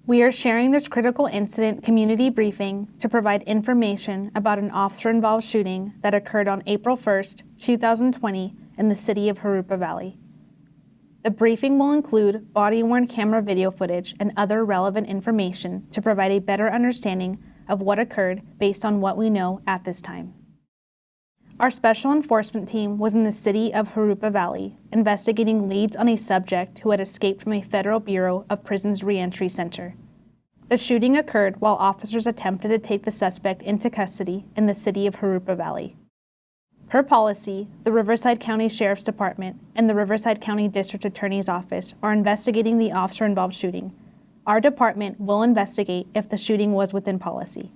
We are sharing this critical incident community briefing to provide information about an officer-involved shooting that occurred on April 1st, 2020 in the city of Jurupa Valley. The briefing will include body-worn camera video footage and other relevant information to provide a better understanding of what occurred based on what we know at this time. Our special enforcement team was in the city of Jurupa Valley, investigating leads on a subject who had escaped from a Federal Bureau of Prisons Reentry Center. The shooting occurred while officers attempted to take the suspect into custody in the city of Jurupa Valley. Per policy, the Riverside County Sheriff's Department and the Riverside County District Attorney's Office are investigating the officer-involved shooting. Our department will investigate if the shooting was within policy.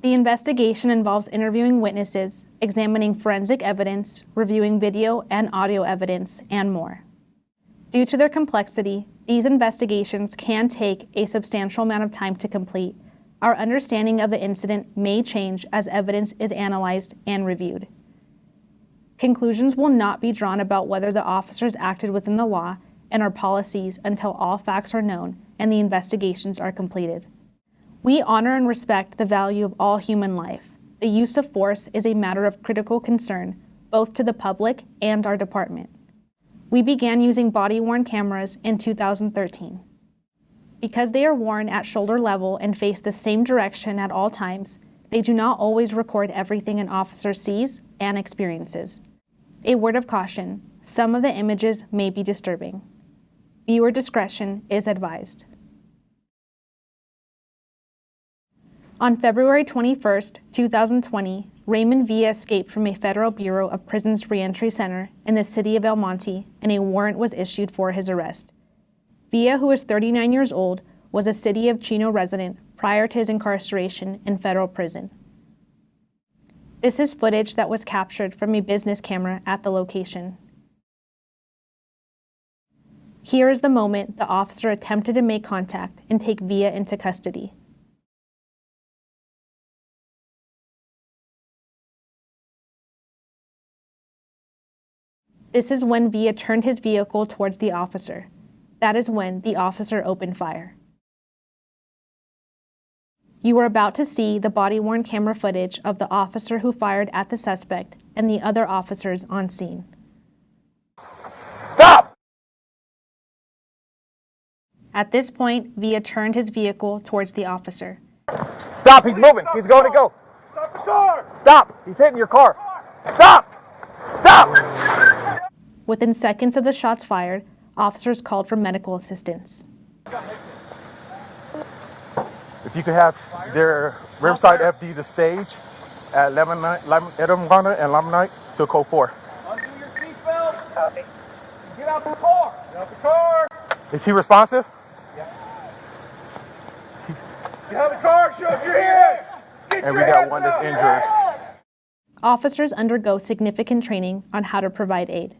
The investigation involves interviewing witnesses, examining forensic evidence, reviewing video and audio evidence, and more. Due to their complexity, these investigations can take a substantial amount of time to complete. Our understanding of the incident may change as evidence is analyzed and reviewed. Conclusions will not be drawn about whether the officers acted within the law and our policies until all facts are known and the investigations are completed. We honor and respect the value of all human life. The use of force is a matter of critical concern, both to the public and our department. We began using body-worn cameras in 2013. Because they are worn at shoulder level and face the same direction at all times, they do not always record everything an officer sees and experiences. A word of caution, some of the images may be disturbing. Viewer discretion is advised. On February 21st, 2020, Raymond Villa escaped from a Federal Bureau of Prisons Reentry Center in the city of El Monte, and a warrant was issued for his arrest. Villa, who is 39 years old, was a city of Chino resident prior to his incarceration in federal prison. This is footage that was captured from a business camera at the location. Here is the moment the officer attempted to make contact and take Villa into custody. This is when Villa turned his vehicle towards the officer. That is when the officer opened fire. You are about to see the body-worn camera footage of the officer who fired at the suspect and the other officers on scene. Stop! At this point, Villa turned his vehicle towards the officer. Stop, he's moving. He's going to go. Stop the car! Stop, he's hitting your car. Stop! Stop! Within seconds of the shots fired, officers called for medical assistance. If you could have their Riverside FD to stage at 11 and Lamb to code 4. Undo your seatbelt. Copy. Get out the car. Get out the car. Is he responsive? Yeah. Get out of the car. Show us your hands. And we got one that's injured. Officers undergo significant training on how to provide aid.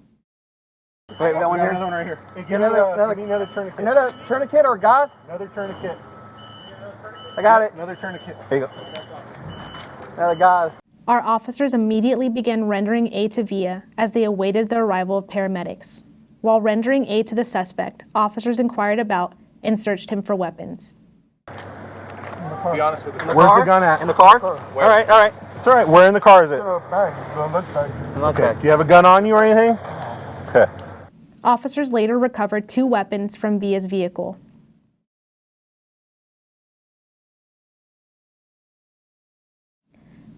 Wait, we got one here? Another one right here. Hey, get Another tourniquet. Another tourniquet or gauze? Another tourniquet. I got it. Another tourniquet. There you go. Another gauze. Our officers immediately began rendering aid to Villa as they awaited the arrival of paramedics. While rendering aid to the suspect, officers inquired about and searched him for weapons. Be honest with you. Where's the gun at? In the car? All right. It's all right. Where in the car is it? Okay. Do you have a gun on you or anything? Okay. Officers later recovered 2 weapons from Villa's vehicle.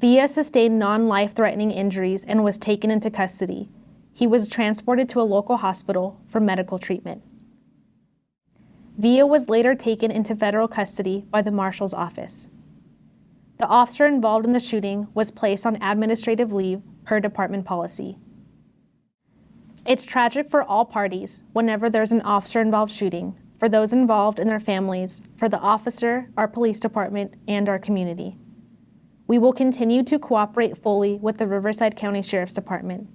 Villa sustained non-life-threatening injuries and was taken into custody. He was transported to a local hospital for medical treatment. Villa was later taken into federal custody by the Marshal's office. The officer involved in the shooting was placed on administrative leave per department policy. It's tragic for all parties whenever there's an officer-involved shooting, for those involved and their families, for the officer, our police department, and our community. We will continue to cooperate fully with the Riverside County Sheriff's Department.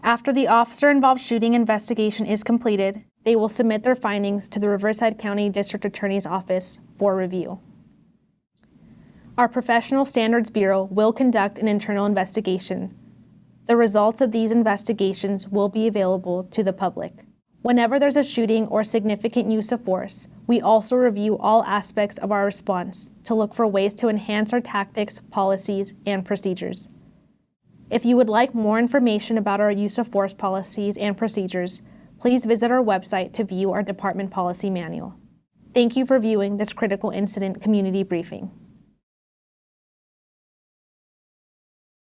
After the officer-involved shooting investigation is completed, they will submit their findings to the Riverside County District Attorney's Office for review. Our Professional Standards Bureau will conduct an internal investigation. The results of these investigations will be available to the public. Whenever there's a shooting or significant use of force, We also review all aspects of our response to look for ways to enhance our tactics, policies, and procedures. If you would like more information about our use of force policies and procedures, please visit our website to view our department policy manual. Thank you for viewing this critical incident community briefing.